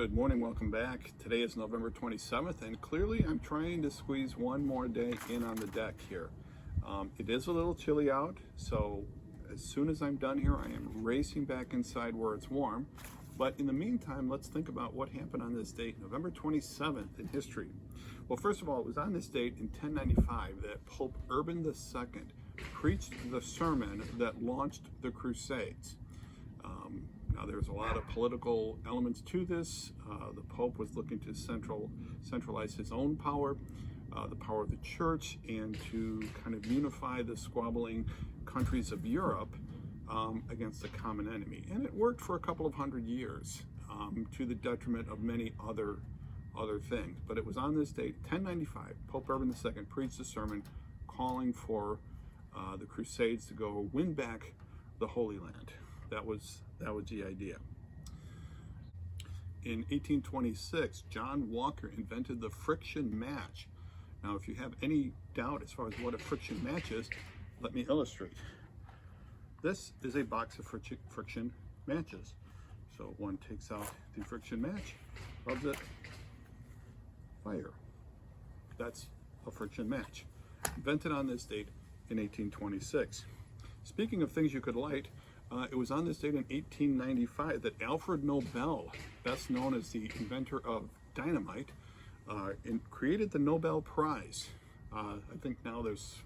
Good morning, welcome back. Today is November 27th, and clearly I'm trying to squeeze one more day in on the deck here. It is a little chilly out, so as soon as I'm done here, I am racing back inside where it's warm. But in the meantime, let's think about what happened on this date, November 27th in history. Well, first of all, it was on this date in 1095 that Pope Urban II preached the sermon that launched the Crusades. Now, there's a lot of political elements to this. The Pope was looking to centralize his own power, the power of the church, and to kind of unify the squabbling countries of Europe against a common enemy. And it worked for a couple of hundred years to the detriment of many other things. But it was on this date, 1095, Pope Urban II preached a sermon calling for the Crusades to go win back the Holy Land. That was the idea. In 1826, John Walker invented the friction match. Now, if you have any doubt as far as what a friction match is, let me illustrate. This is a box of friction matches. So one takes out the friction match, rubs it, fire. That's a friction match. Invented on this date in 1826. Speaking of things you could light, it was on this date in 1895 that Alfred Nobel, best known as the inventor of dynamite, created the Nobel Prize. I think now there's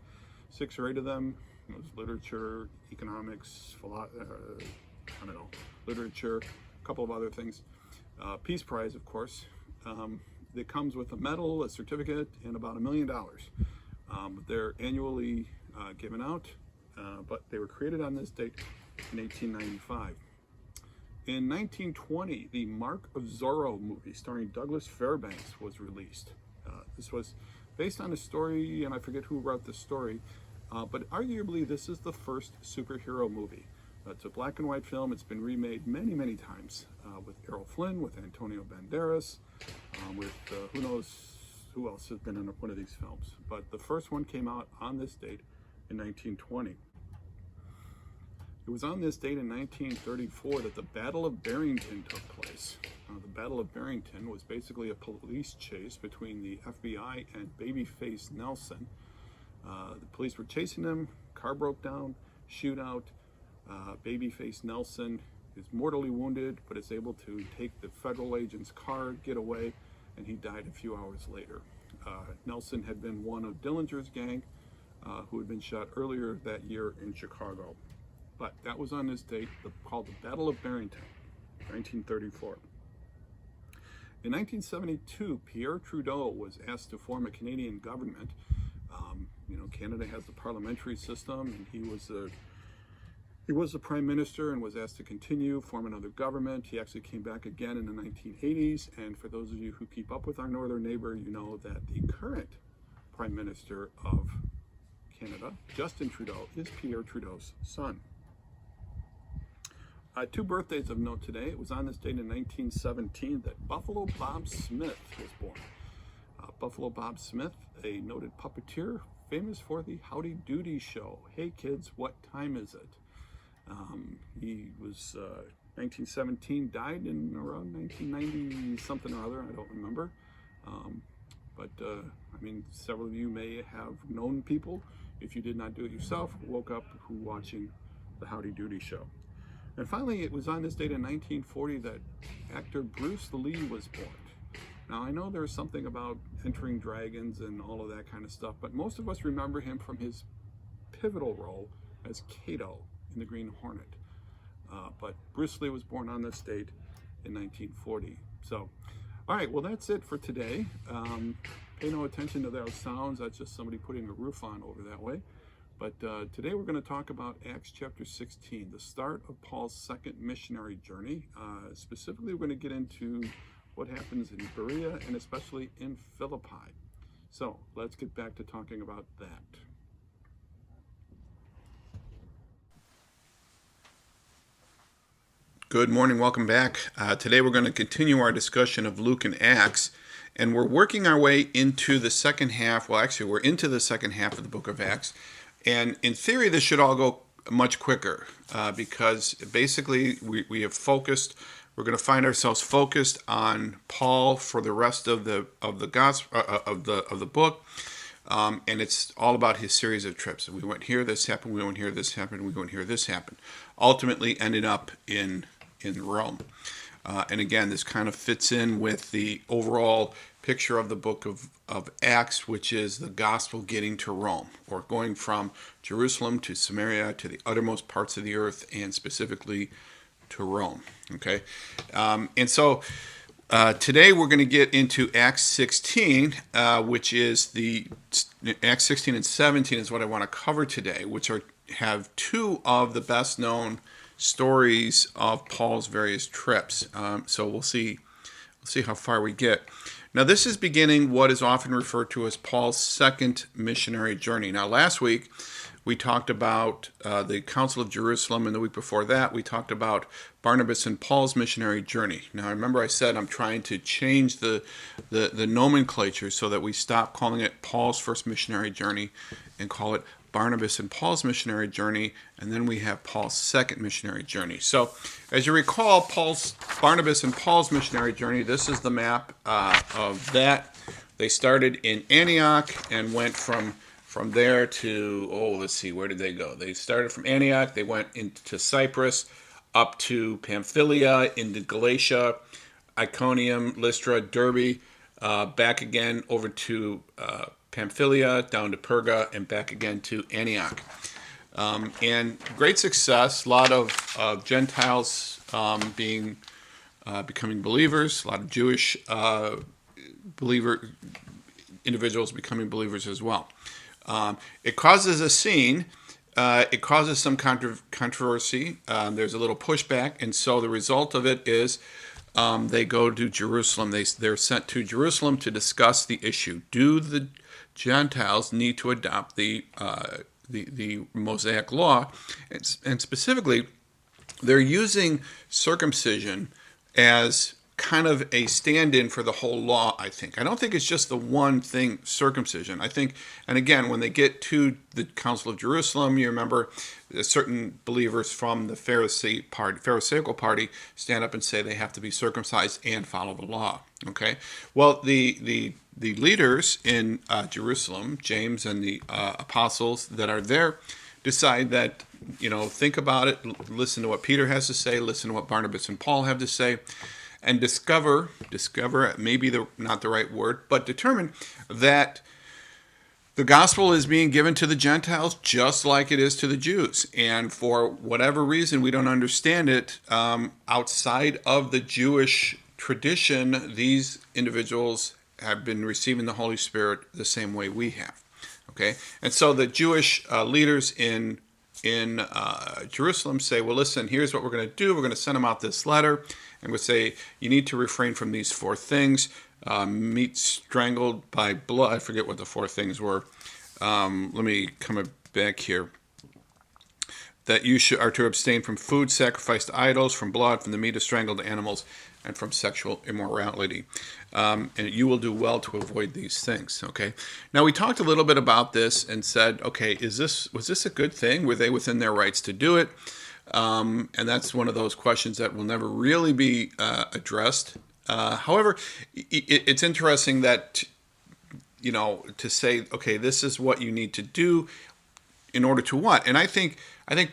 6 or 8 of them. There's literature, economics, literature, a couple of other things. Peace Prize, of course. It comes with a medal, a certificate, and about $1 million. They're annually given out, but they were created on this date in 1895. In 1920, the Mark of Zorro movie starring Douglas Fairbanks was released. This was based on a story, and I forget who wrote the story, but arguably this is the first superhero movie. It's a black and white film. It's been remade many, many times with Errol Flynn, with Antonio Banderas, with who knows who else has been in one of these films. But the first one came out on this date in 1920. It was on this date in 1934 that the Battle of Barrington took place. The Battle of Barrington was basically a police chase between the FBI and Babyface Nelson. The police were chasing him, car broke down, shootout. Babyface Nelson is mortally wounded, but is able to take the federal agent's car, get away, and he died a few hours later. Nelson had been one of Dillinger's gang, who had been shot earlier that year in Chicago. But that was on this date, called the Battle of Barrington, 1934. In 1972, Pierre Trudeau was asked to form a Canadian government. Canada has the parliamentary system, and he was the prime minister and was asked to continue, form another government. He actually came back again in the 1980s, and for those of you who keep up with our northern neighbor, you know that the current prime minister of Canada, Justin Trudeau, is Pierre Trudeau's son. 2 birthdays of note today. It was on this date in 1917 that Buffalo Bob Smith was born. Buffalo Bob Smith, a noted puppeteer, famous for the Howdy Doody show. Hey kids, what time is it? He was 1917, died in around 1990 something or other, I don't remember. Several of you may have known people, if you did not do it yourself, woke up watching the Howdy Doody show. And finally, it was on this date in 1940 that actor Bruce Lee was born. Now, I know there's something about entering dragons and all of that kind of stuff, but most of us remember him from his pivotal role as Kato in The Green Hornet. But Bruce Lee was born on this date in 1940. So, all right, well, that's it for today. Pay no attention to those sounds. That's just somebody putting a roof on over that way. But today we're going to talk about Acts chapter 16, the start of Paul's second missionary journey. Specifically, we're going to get into what happens in Berea and especially in Philippi. So let's get back to talking about that. Good morning, welcome back. Today we're going to continue our discussion of Luke and Acts, and we're working our way into the second half. Well, actually, we're into the second half of the book of Acts. And in theory, this should all go much quicker because basically we have focused We're going to find ourselves focused on Paul for the rest of the gospel of the book, and it's all about his series of trips. We went here, this happened. We went here, this happened. We went here, this happened. Ultimately, ended up in Rome. And again, this kind of fits in with the overall picture of the book of Acts, which is the gospel getting to Rome, or going from Jerusalem to Samaria to the uttermost parts of the earth, and specifically to Rome. Okay, and so today we're going to get into Acts 16, which is Acts 16 and 17 is what I want to cover today, which have two of the best known stories of Paul's various trips. So we'll see how far we get. Now, this is beginning what is often referred to as Paul's second missionary journey. Now, last week we talked about the Council of Jerusalem, and the week before that we talked about Barnabas and Paul's missionary journey. Now, remember I said I'm trying to change the nomenclature so that we stop calling it Paul's first missionary journey and call it Barnabas and Paul's missionary journey, and then we have Paul's second missionary journey. So, as you recall, Barnabas and Paul's missionary journey, this is the map of that. They started in Antioch and went from there to, let's see, where did they go? They started from Antioch, they went into Cyprus, up to Pamphylia, into Galatia, Iconium, Lystra, Derbe, back again over to Pamphylia, down to Perga, and back again to Antioch. And great success, a lot of Gentiles becoming believers, a lot of Jewish individuals becoming believers as well. It causes a scene. It causes some controversy. There's a little pushback, and so the result of it is they go to Jerusalem. They're sent to Jerusalem to discuss the issue. Do the Gentiles need to adopt the Mosaic law? And specifically, they're using circumcision as kind of a stand-in for the whole law, I think. I don't think it's just the one thing, circumcision. I think, and again, when they get to the Council of Jerusalem, you remember certain believers from the Pharisaical party stand up and say they have to be circumcised and follow the law. Okay? Well, the leaders in Jerusalem, James and the apostles that are there, decide that, think about it, listen to what Peter has to say, listen to what Barnabas and Paul have to say, and discover, maybe not the right word, but determine that the gospel is being given to the Gentiles just like it is to the Jews. And for whatever reason, we don't understand it, outside of the Jewish tradition, these individuals have been receiving the Holy Spirit the same way we have. Okay? And so the Jewish leaders in Jerusalem say, well, listen, here's what we're going to do. We're going to send them out this letter, and we'll say, you need to refrain from these four things. Meat strangled by blood. I forget what the four things were. Let me come back here. That you are to abstain from food sacrificed to idols, from blood, from the meat of strangled animals, and from sexual immorality. And you will do well to avoid these things. Okay. Now, we talked a little bit about this and said, okay, was this a good thing? Were they within their rights to do it? And that's one of those questions that will never really be addressed. However, it's interesting that, to say, okay, this is what you need to do in order to what? And I think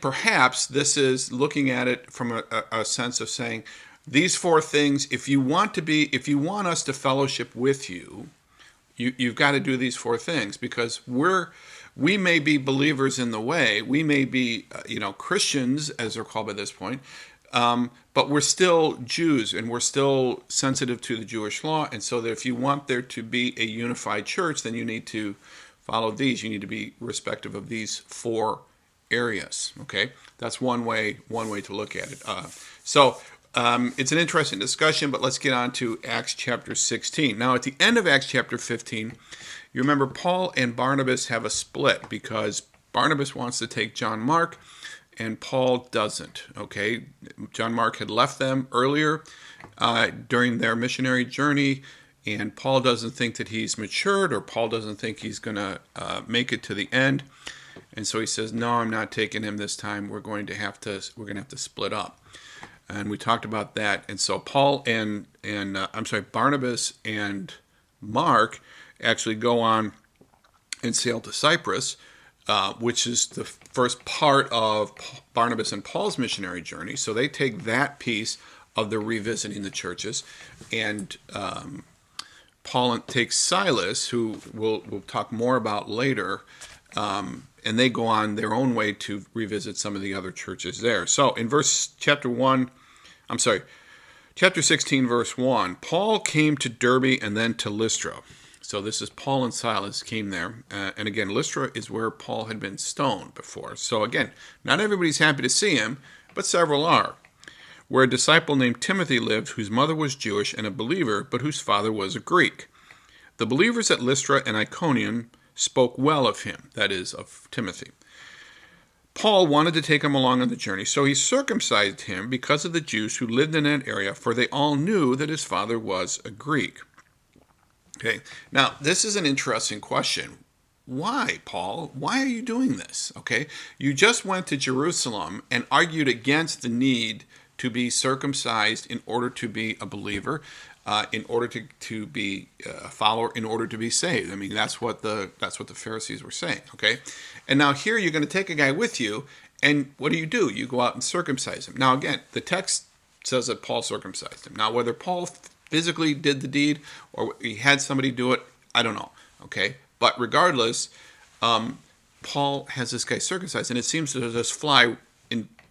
perhaps this is looking at it from a sense of saying, these four things, if you want us to fellowship with you, you've got to do these four things, because we may be believers in the way, we may be, Christians, as they're called by this point, but we're still Jews, and we're still sensitive to the Jewish law, and so that if you want there to be a unified church, then you need to follow these. You need to be respective of these four areas. Okay, that's one way to look at it. It's an interesting discussion, but let's get on to Acts chapter 16. Now, at the end of Acts chapter 15, you remember Paul and Barnabas have a split, because Barnabas wants to take John Mark and Paul doesn't. Okay, John Mark had left them earlier during their missionary journey, and Paul doesn't think that he's matured, or Paul doesn't think he's going to make it to the end. And so he says, no, I'm not taking him this time. We're going to have to split up. and we talked about that. And so Paul and Barnabas and Mark actually go on and sail to Cyprus, which is the first part of Barnabas and Paul's missionary journey. So they take that piece of the revisiting the churches, and Paul takes Silas, who we'll talk more about later, and they go on their own way to revisit some of the other churches there. So in chapter 16, verse 1, Paul came to Derbe and then to Lystra. So this is Paul and Silas came there. And again, Lystra is where Paul had been stoned before. So again, not everybody's happy to see him, but several are. Where a disciple named Timothy lived, whose mother was Jewish and a believer, but whose father was a Greek. The believers at Lystra and Iconium spoke well of him, that is, of Timothy. Paul wanted to take him along on the journey, so he circumcised him because of the Jews who lived in that area, for they all knew that his father was a Greek. Okay, now this is an interesting question. Why, Paul? Why are you doing this? Okay, you just went to Jerusalem and argued against the need to be circumcised in order to be a believer, in order to be a follower, in order to be saved. I mean, that's what the Pharisees were saying. Okay, and now here you're going to take a guy with you, and what do? You go out and circumcise him. Now again, the text says that Paul circumcised him. Now whether Paul physically did the deed or he had somebody do it, I don't know. Okay, but regardless, Paul has this guy circumcised, and it seems to just fly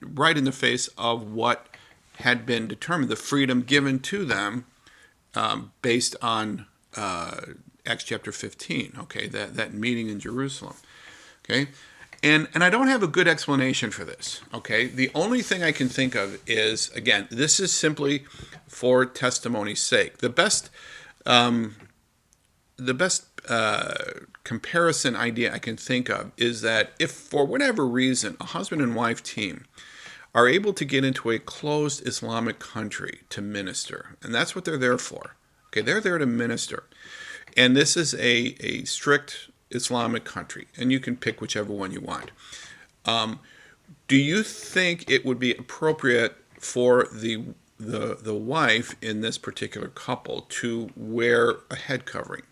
right in the face of what had been determined, the freedom given to them based on Acts chapter 15. Okay, that meeting in Jerusalem. Okay, and I don't have a good explanation for this. Okay, the only thing I can think of is, again, this is simply for testimony's sake. The best comparison idea I can think of is that if for whatever reason a husband and wife team are able to get into a closed Islamic country to minister, and that's what they're there for. Okay, they're there to minister, and this is a strict Islamic country, and you can pick whichever one you want. Do you think it would be appropriate for the wife in this particular couple to wear a head covering?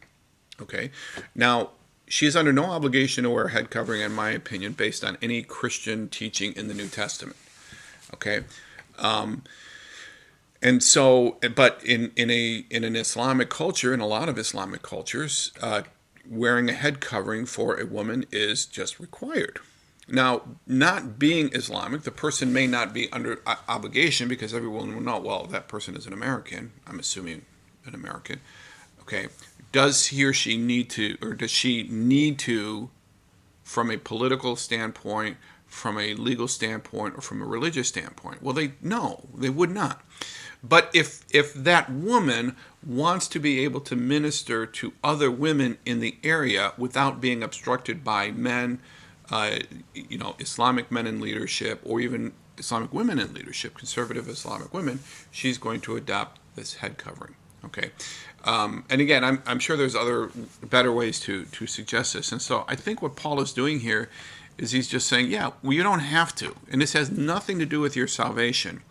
Okay, now she's under no obligation to wear a head covering, in my opinion, based on any Christian teaching in the New Testament. Okay, and so, but in an Islamic culture, in a lot of Islamic cultures, wearing a head covering for a woman is just required. Now, not being Islamic, the person may not be under obligation because everyone will know, well, that person is an American. I'm assuming an American. Okay, does he or she need to, or does she need to, from a political standpoint, from a legal standpoint, or from a religious standpoint? Well, they would not. But if that woman wants to be able to minister to other women in the area without being obstructed by men, Islamic men in leadership, or even Islamic women in leadership, conservative Islamic women, she's going to adopt this head covering. Okay, and again, I'm sure there's other better ways to suggest this. And so I think what Paul is doing here is he's just saying, yeah, well, you don't have to, and this has nothing to do with your salvation.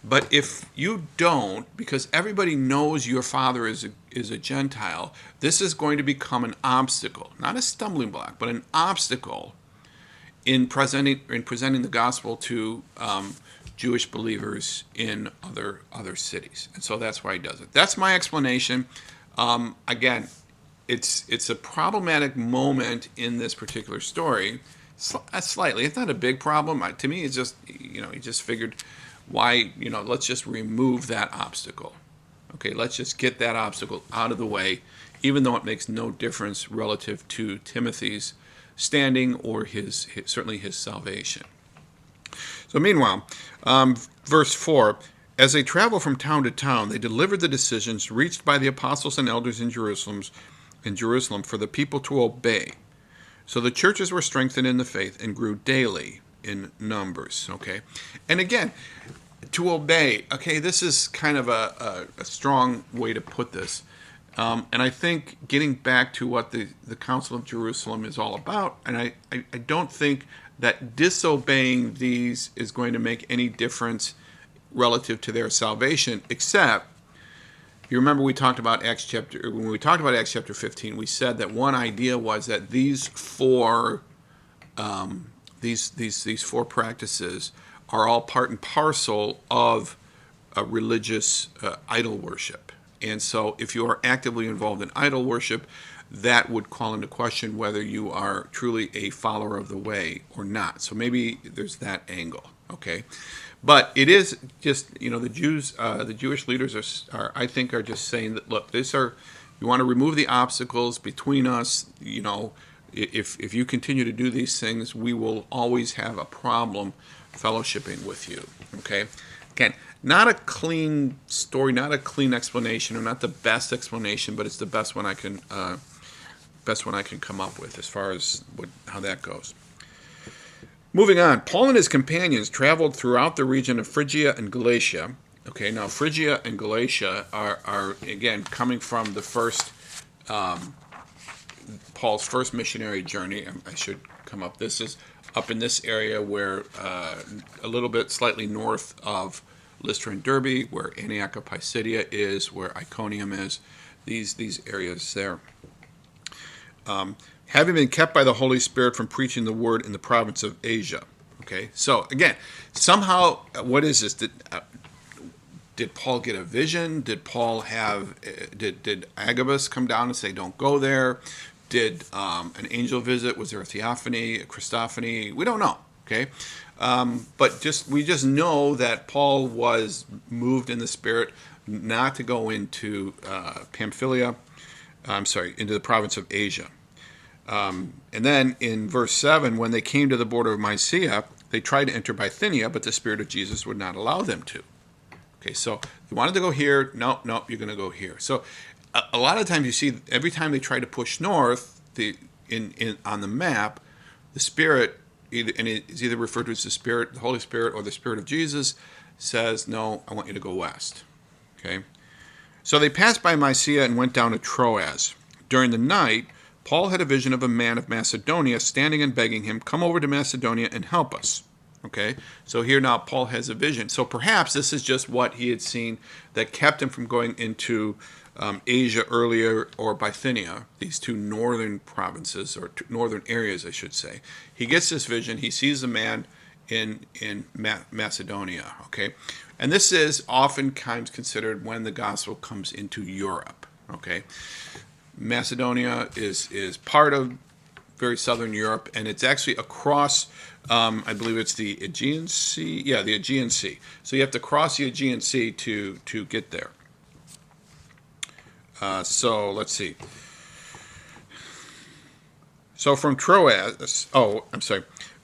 But if you don't, because everybody knows your father is a Gentile, this is going to become an obstacle, not a stumbling block, but an obstacle in presenting the gospel to Jewish believers in other cities. And so that's why he does it. That's my explanation. Again, it's a problematic moment in this particular story. Slightly, it's not a big problem. To me, it's just he just figured, why, let's just remove that obstacle. Okay, let's just get that obstacle out of the way, even though it makes no difference relative to Timothy's standing or certainly his salvation. So meanwhile, verse 4, as they traveled from town to town, they delivered the decisions reached by the apostles and elders in Jerusalem for the people to obey. So the churches were strengthened in the faith and grew daily in numbers. Okay, and again, to obey. Okay, this is kind of a strong way to put this. And I think getting back to what the Council of Jerusalem is all about, and I don't think that disobeying these is going to make any difference relative to their salvation, except you remember when we talked about Acts chapter 15, we said that one idea was that these four practices are all part and parcel of a religious idol worship. And so if you are actively involved in idol worship, that would call into question whether you are truly a follower of the way or not. So maybe there's that angle, okay? But it is just, the Jewish leaders are I think, are just saying that, look, you want to remove the obstacles between us. If you continue to do these things, we will always have a problem fellowshipping with you, okay? Again, not a clean story, not a clean explanation, or not the best explanation, but it's the best one I can come up with as far as how that goes. Moving on, Paul and his companions traveled throughout the region of Phrygia and Galatia. Okay, now Phrygia and Galatia are again coming from the first Paul's first missionary journey. I should come up. This is up in this area where a little bit slightly north of Lystra and Derbe, where Antioch of Pisidia is, where Iconium is. These areas there. Having been kept by the Holy Spirit from preaching the word in the province of Asia. Okay, so again, somehow, what is this? Did Paul get a vision? Did Paul did Agabus come down and say, don't go there? Did an angel visit? Was there a theophany, a Christophany? We don't know, okay? But we just know that Paul was moved in the Spirit not to go into into the province of Asia. And then in verse 7, when they came to the border of Mysia, they tried to enter Bithynia, but the Spirit of Jesus would not allow them to. Okay, so you wanted to go here. No, you're going to go here. So a lot of times you see, every time they try to push north, on the map, the Spirit, and it's either referred to as the Spirit, the Holy Spirit, or the Spirit of Jesus, says, no, I want you to go west. Okay, so they passed by Mysia and went down to Troas. During the night, Paul had a vision of a man of Macedonia standing and begging him, come over to Macedonia and help us. Okay, so here now Paul has a vision. So perhaps this is just what he had seen that kept him from going into Asia earlier, or Bithynia, these two northern provinces, or northern areas, I should say. He gets this vision. He sees a man in Macedonia. Okay, and this is oftentimes considered when the gospel comes into Europe. Okay. Macedonia is part of very southern Europe, and it's actually across, I believe it's the Aegean Sea. Yeah, the Aegean Sea. So you have to cross the Aegean Sea to get there. So let's see. So from Troas,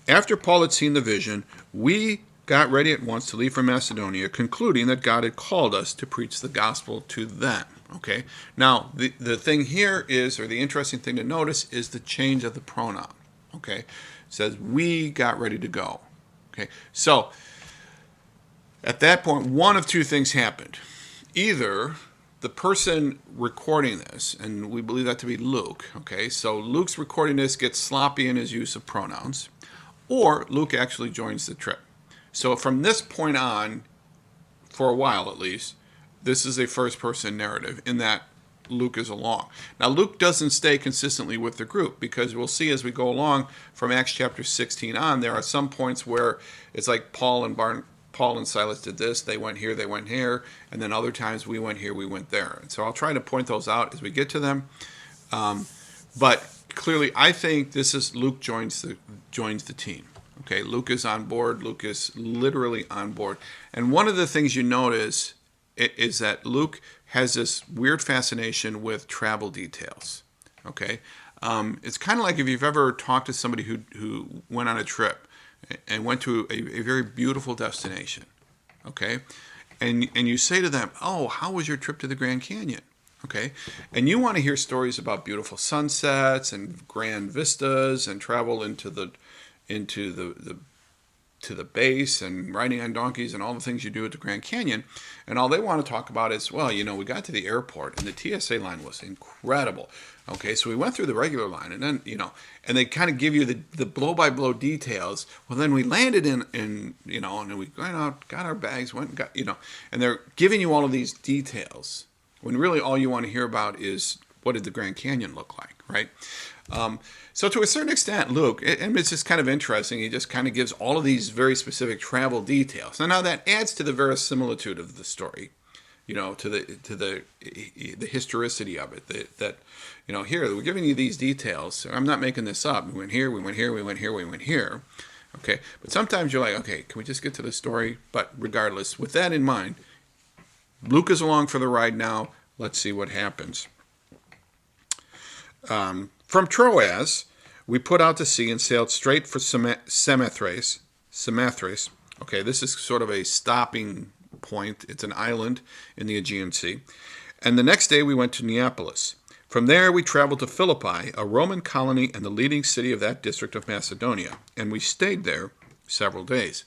after Paul had seen the vision, we got ready at once to leave for Macedonia, concluding that God had called us to preach the gospel to them. Okay, now the thing here is, or the interesting thing to notice, is the change of the pronoun. Okay, it says we got ready to go. Okay, so at that point, one of two things happened. Either the person recording this, and we believe that to be Luke, okay, so Luke's recording this, gets sloppy in his use of pronouns, or Luke actually joins the trip. So from this point on, for a while at least, this is a first-person narrative in that Luke is along. Now, Luke doesn't stay consistently with the group, because we'll see as we go along from Acts chapter 16 on, there are some points where it's like Paul and Silas did this, they went here, and then other times we went here, we went there. And so I'll try to point those out as we get to them. But clearly, I think this is Luke joins the team. Okay, Luke is on board. Luke is literally on board. And one of the things you notice is that Luke has this weird fascination with travel details. Okay, it's kind of like if you've ever talked to somebody who went on a trip and went to a very beautiful destination. Okay, and you say to them, "Oh, how was your trip to the Grand Canyon?" Okay, and you want to hear stories about beautiful sunsets and grand vistas and travel into the to the base and riding on donkeys and all the things you do at the Grand Canyon. And all they want to talk about is, well, we got to the airport and the TSA line was incredible. Okay, so we went through the regular line and then, and they kind of give you the blow-by-blow details. Well, then we landed in and then we went out, got our bags, went and got, and they're giving you all of these details when really all you want to hear about is what did the Grand Canyon look like, right? So to a certain extent, Luke, and it's just kind of interesting, he just kind of gives all of these very specific travel details. Now that adds to the verisimilitude of the story, to the historicity of it. That here we're giving you these details. So I'm not making this up. We went here, we went here, we went here, we went here. Okay, but sometimes you're like, okay, can we just get to the story? But regardless, with that in mind, Luke is along for the ride now. Let's see what happens. From Troas, we put out to sea and sailed straight for Samothrace. Okay, this is sort of a stopping point. It's an island in the Aegean Sea. And the next day we went to Neapolis. From there we traveled to Philippi, a Roman colony and the leading city of that district of Macedonia. And we stayed there several days.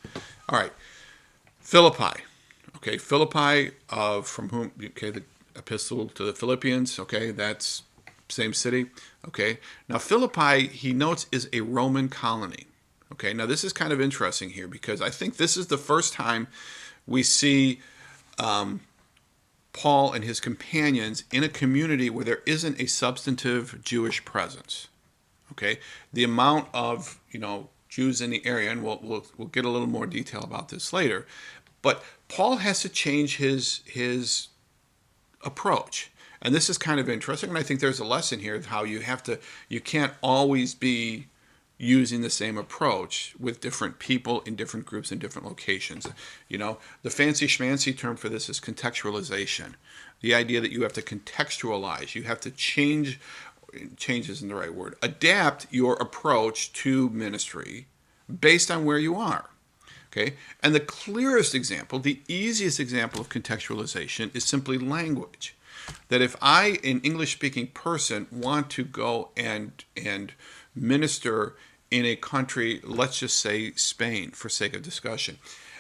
All right, Philippi. Okay, Philippi, from whom, okay, the epistle to the Philippians, okay, that's same city. Okay, now Philippi, he notes, is a Roman colony. Okay, now this is kind of interesting here because I think this is the first time we see Paul and his companions in a community where there isn't a substantive Jewish presence. Okay, the amount of Jews in the area, and we'll get a little more detail about this later, but Paul has to change his approach. And this is kind of interesting, and I think there's a lesson here of how you can't always be using the same approach with different people in different groups in different locations. The fancy schmancy term for this is contextualization. The idea that you have to contextualize, you have to change isn't the right word, adapt your approach to ministry based on where you are. Okay? And the clearest example, the easiest example of contextualization is simply language. That if I, an English-speaking person, want to go and minister in a country, let's just say Spain, for sake of discussion,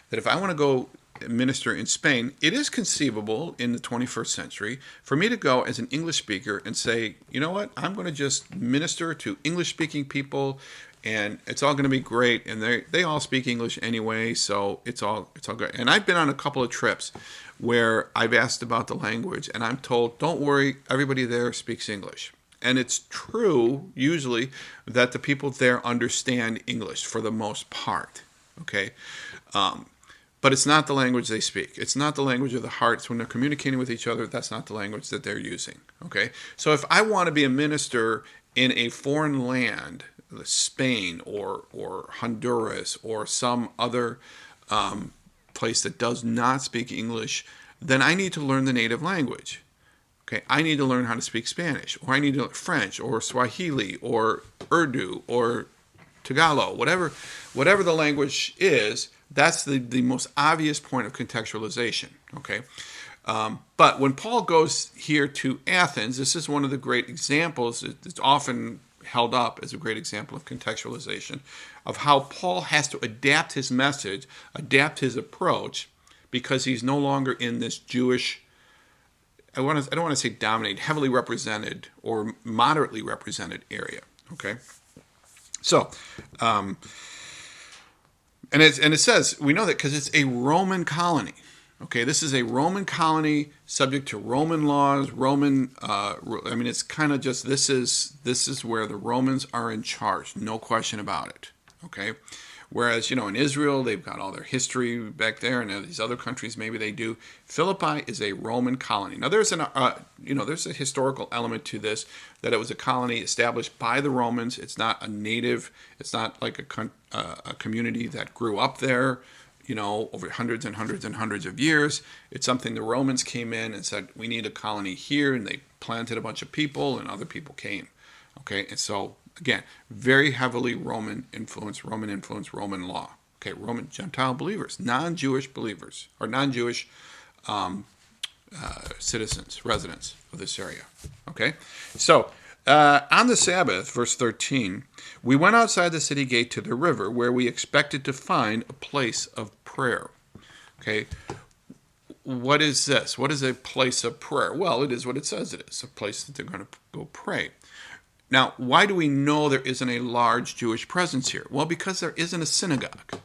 that if I want to go minister in Spain, it is conceivable in the 21st century for me to go as an English speaker and say, you know what, I'm going to just minister to English-speaking people, and it's all going to be great, and they all speak English anyway, so it's all good. And I've been on a couple of trips where I've asked about the language, and I'm told, don't worry, everybody there speaks English. And it's true, usually, that the people there understand English for the most part, okay? But it's not the language they speak. It's not the language of the hearts. When they're communicating with each other, that's not the language that they're using, okay? So if I want to be a minister in a foreign land, Spain or Honduras or some other place that does not speak English, then I need to learn the native language. Okay, I need to learn how to speak Spanish, or I need to learn French, or Swahili, or Urdu, or Tagalog, whatever the language is. That's the most obvious point of contextualization. Okay, but when Paul goes here to Athens, this is one of the great examples. It's often held up as a great example of contextualization of how Paul has to adapt his message, adapt his approach, because he's no longer in this Jewish, I don't want to say dominated, heavily represented or moderately represented area. Okay, so and it says, we know that because it's a Roman colony. Okay, this is a Roman colony subject to Roman laws, it's kind of just, this is where the Romans are in charge, no question about it. Okay, whereas, in Israel, they've got all their history back there, and these other countries, maybe they do. Philippi is a Roman colony. Now, there's there's a historical element to this, that it was a colony established by the Romans. It's not a native, it's not like a community that grew up there, over hundreds and hundreds and hundreds of years. It's something the Romans came in and said, we need a colony here, and they planted a bunch of people, and other people came. Okay, and so, again, very heavily Roman influence, Roman law. Okay, Roman Gentile believers, non-Jewish believers, or non-Jewish citizens, residents of this area. Okay, so On the Sabbath, verse 13, we went outside the city gate to the river where we expected to find a place of prayer. Okay, what is this? What is a place of prayer? Well, it is what it says it is, a place that they're going to go pray. Now, why do we know there isn't a large Jewish presence here? Well, because there isn't a synagogue.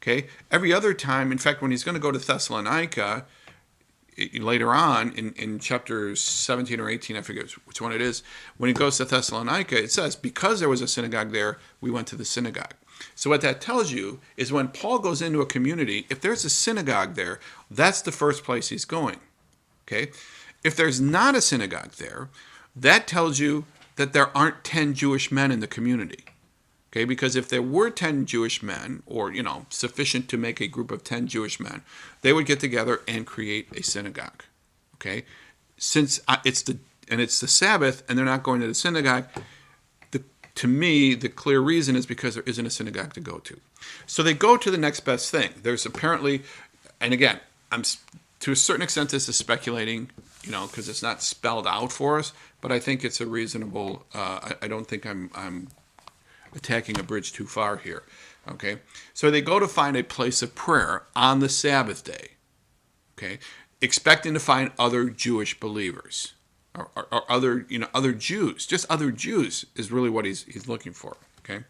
Okay, every other time, in fact, when he's going to go to Thessalonica, later on in chapter 17 or 18, I forget which one it is, when he goes to Thessalonica, it says, because there was a synagogue there, we went to the synagogue. So what that tells you is when Paul goes into a community, if there's a synagogue there, that's the first place he's going. Okay? If there's not a synagogue there, that tells you that there aren't 10 Jewish men in the community. Okay, because if there were 10 Jewish men, or, sufficient to make a group of 10 Jewish men, they would get together and create a synagogue. Okay, since it's the Sabbath and they're not going to the synagogue, to me, the clear reason is because there isn't a synagogue to go to. So they go to the next best thing. There's apparently, and again, I'm to a certain extent this is speculating, because it's not spelled out for us, but I think it's a reasonable, I don't think I'm attacking a bridge too far here. Okay, so they go to find a place of prayer on the Sabbath day. Okay, expecting to find other Jewish believers or other Jews. Just other Jews is really what he's looking for. Okay,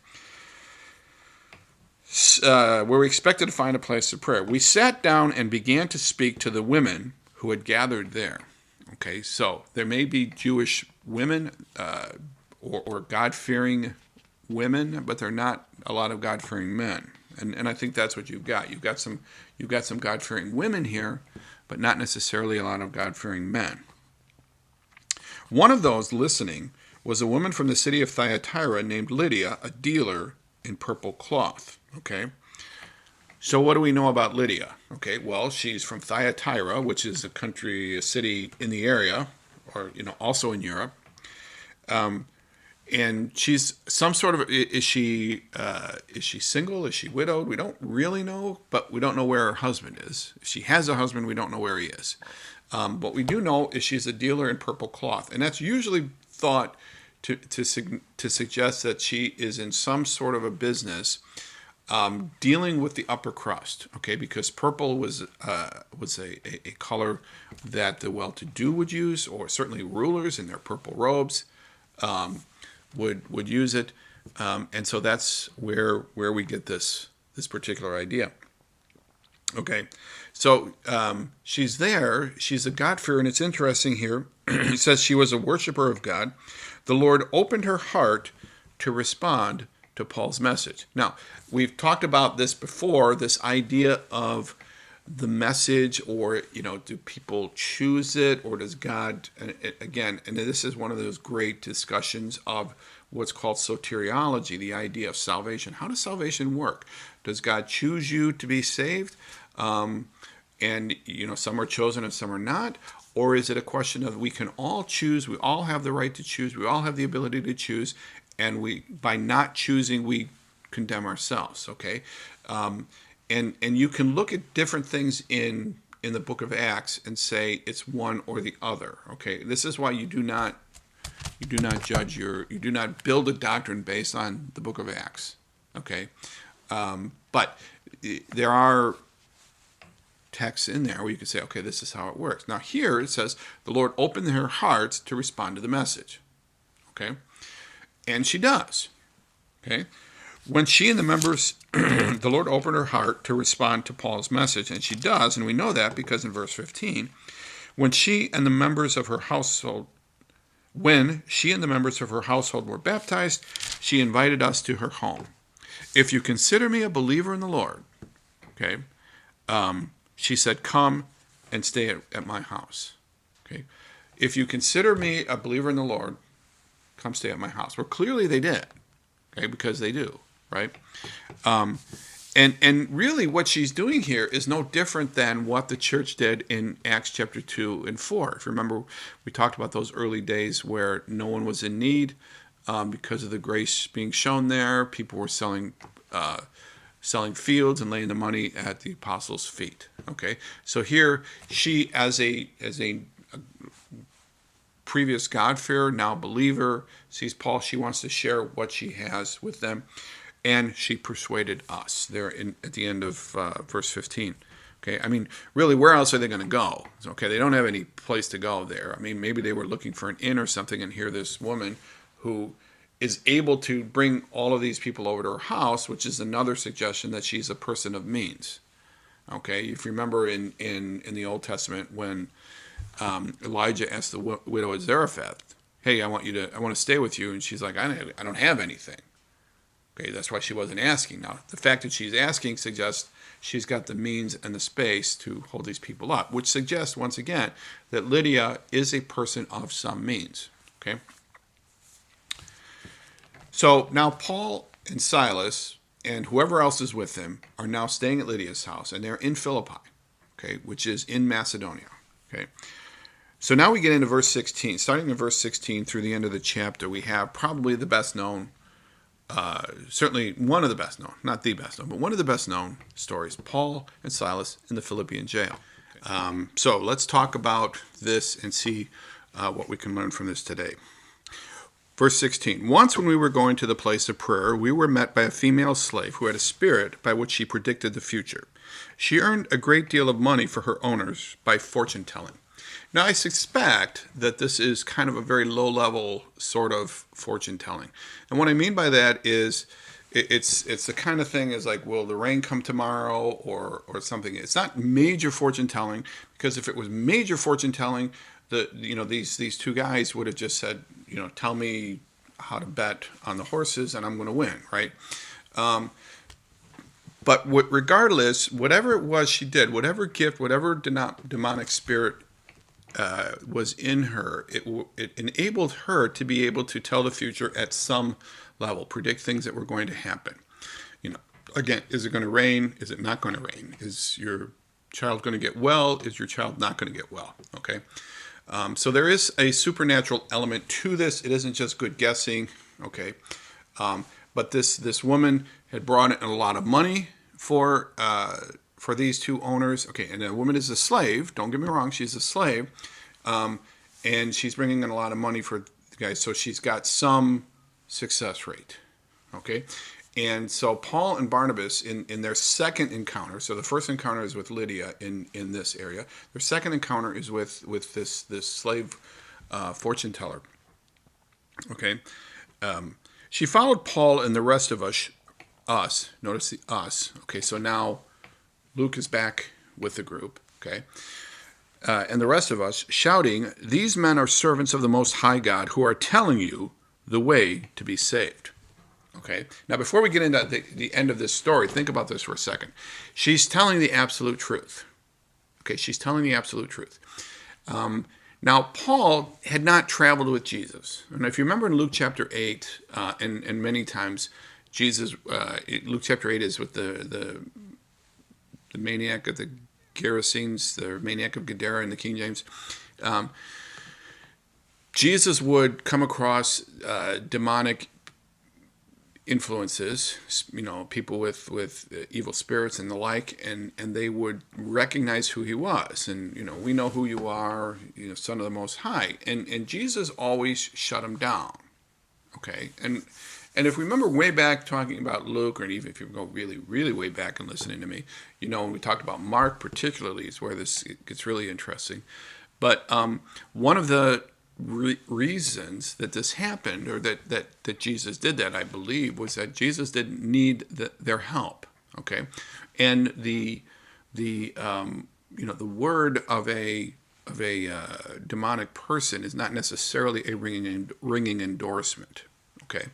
where we expected to find a place of prayer. We sat down and began to speak to the women who had gathered there. Okay, so there may be Jewish women or God-fearing women, but they're not a lot of God-fearing men. And I think that's what you've got. You've got some God-fearing women here, but not necessarily a lot of God-fearing men. One of those listening was a woman from the city of Thyatira named Lydia, a dealer in purple cloth. Okay, so what do we know about Lydia? Okay, well, she's from Thyatira, which is a city in the area, or also in Europe. And she's some sort of, is she single? Is she widowed? We don't really know, but we don't know where her husband is. If she has a husband, we don't know where he is. What we do know is she's a dealer in purple cloth, and that's usually thought to suggest that she is in some sort of a business dealing with the upper crust. Okay, because purple was a color that the well-to-do would use, or certainly rulers in their purple robes. Would use it, and so that's where we get this particular idea. Okay, so she's there. She's a God-fearer, and it's interesting here. It says she was a worshiper of God. The Lord opened her heart to respond to Paul's message. Now, we've talked about this before. This idea of the message, or do people choose it, or does God? And this is one of those great discussions of what's called soteriology, the idea of salvation. How does salvation work? Does God choose you to be saved? And some are chosen and some are not, or is it a question of we can all choose? We all have the right to choose. We all have the ability to choose, and by not choosing, we condemn ourselves. Okay. And you can look at different things in the book of Acts and say it's one or the other. Okay, this is why you do not build a doctrine based on the book of Acts. Okay, but there are texts in there where you can say, okay, this is how it works. Now here it says the Lord opened her heart to respond to the message. Okay, and she does. Okay. When she and the members, the Lord opened her heart to respond to Paul's message, and she does, and we know that because in verse 15, when she and the members of her household were baptized, she invited us to her home. If you consider me a believer in the Lord, okay, she said, come and stay at my house. Okay, if you consider me a believer in the Lord, come stay at my house. Well, clearly they did, okay, because they do. Right? And really what she's doing here is no different than what the church did in Acts chapter 2 and 4. If you remember, we talked about those early days where no one was in need because of the grace being shown there. People were selling fields and laying the money at the apostles' feet. Okay, so here she, as a previous God-fearer, now believer, sees Paul. She wants to share what she has with them. And she persuaded us there at the end of verse 15. Okay, I mean, really, where else are they going to go? Okay, they don't have any place to go there. I mean, maybe they were looking for an inn or something, and here this woman who is able to bring all of these people over to her house, which is another suggestion that she's a person of means. Okay, if you remember in the Old Testament when Elijah asked the widow of Zarephath, "Hey, I want to stay with you," and she's like, "I don't have anything." Okay, that's why she wasn't asking. Now, the fact that she's asking suggests she's got the means and the space to hold these people up, which suggests, once again, that Lydia is a person of some means. Okay? So now Paul and Silas and whoever else is with them are now staying at Lydia's house, and they're in Philippi, okay, which is in Macedonia. Okay? So now we get into verse 16. Starting in verse 16 through the end of the chapter, we have probably the best known, certainly one of the best known, not the best known, but one of the best known stories, Paul and Silas in the Philippian jail. So let's talk about this and see what we can learn from this today. Verse 16, once when we were going to the place of prayer, we were met by a female slave who had a spirit by which she predicted the future. She earned a great deal of money for her owners by fortune telling. Now, I suspect that this is kind of a very low-level sort of fortune telling. And what I mean by that is it's the kind of thing is like, will the rain come tomorrow or something. It's not major fortune telling, because if it was major fortune telling, these two guys would have just said, tell me how to bet on the horses and I'm going to win, right? But regardless, whatever it was she did, whatever gift, whatever demonic spirit was in her, it enabled her to be able to tell the future at some level, predict things that were going to happen. Again, is it going to rain? Is it not going to rain? Is your child going to get well? Is your child not going to get well? Okay. So there is a supernatural element to this. It isn't just good guessing. Okay. But this woman had brought in a lot of money for these two owners. Okay, and the woman is a slave. Don't get me wrong, she's a slave. And she's bringing in a lot of money for the guys, so she's got some success rate. Okay, and so Paul and Barnabas, in their second encounter, so the first encounter is with Lydia in this area. Their second encounter is with this slave fortune teller. Okay, she followed Paul and the rest of us. Notice the us. Okay, so now Luke is back with the group, okay? And the rest of us, shouting, "These men are servants of the Most High God who are telling you the way to be saved." Okay? Now, before we get into the end of this story, think about this for a second. She's telling the absolute truth. Okay, she's telling the absolute truth. Now, Paul had not traveled with Jesus. And if you remember in Luke chapter 8, and many times, Jesus, Luke chapter 8 is with the maniac of the Gerasenes, the maniac of Gadara in the King James. Jesus would come across demonic influences, people with evil spirits and the like, and they would recognize who he was. And, we know who you are, Son of the Most High. And Jesus always shut him down. Okay? And if we remember way back talking about Luke, or even if you go really, really way back and listening to me, when we talked about Mark particularly is where this gets really interesting. But one of the reasons that this happened, or that Jesus did that, I believe, was that Jesus didn't need their help. Okay, and the word of a demonic person is not necessarily a ringing endorsement. Okay.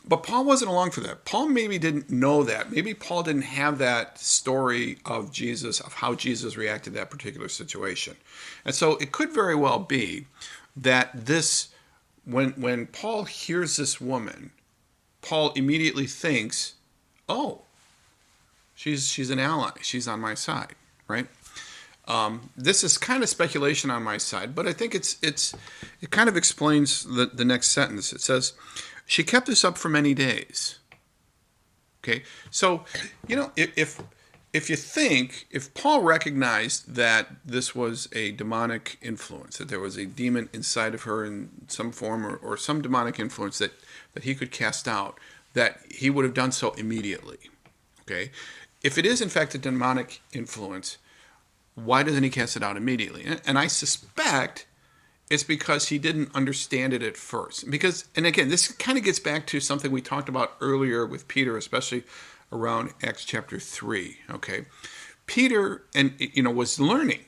But Paul wasn't along for that. Paul maybe didn't know that. Maybe Paul didn't have that story of Jesus, of how Jesus reacted to that particular situation. And so it could very well be that when Paul hears this woman, Paul immediately thinks, oh, she's an ally. She's on my side, right? This is kind of speculation on my side, but I think it kind of explains the next sentence. It says, she kept this up for many days. Okay, so if if Paul recognized that this was a demonic influence, that there was a demon inside of her in some form, or some demonic influence that he could cast out, that he would have done so immediately. Okay? If it is in fact a demonic influence, why doesn't he cast it out immediately? And I suspect it's because he didn't understand it at first. Because, and again, this kind of gets back to something we talked about earlier with Peter, especially around Acts chapter 3. Okay, Peter was learning,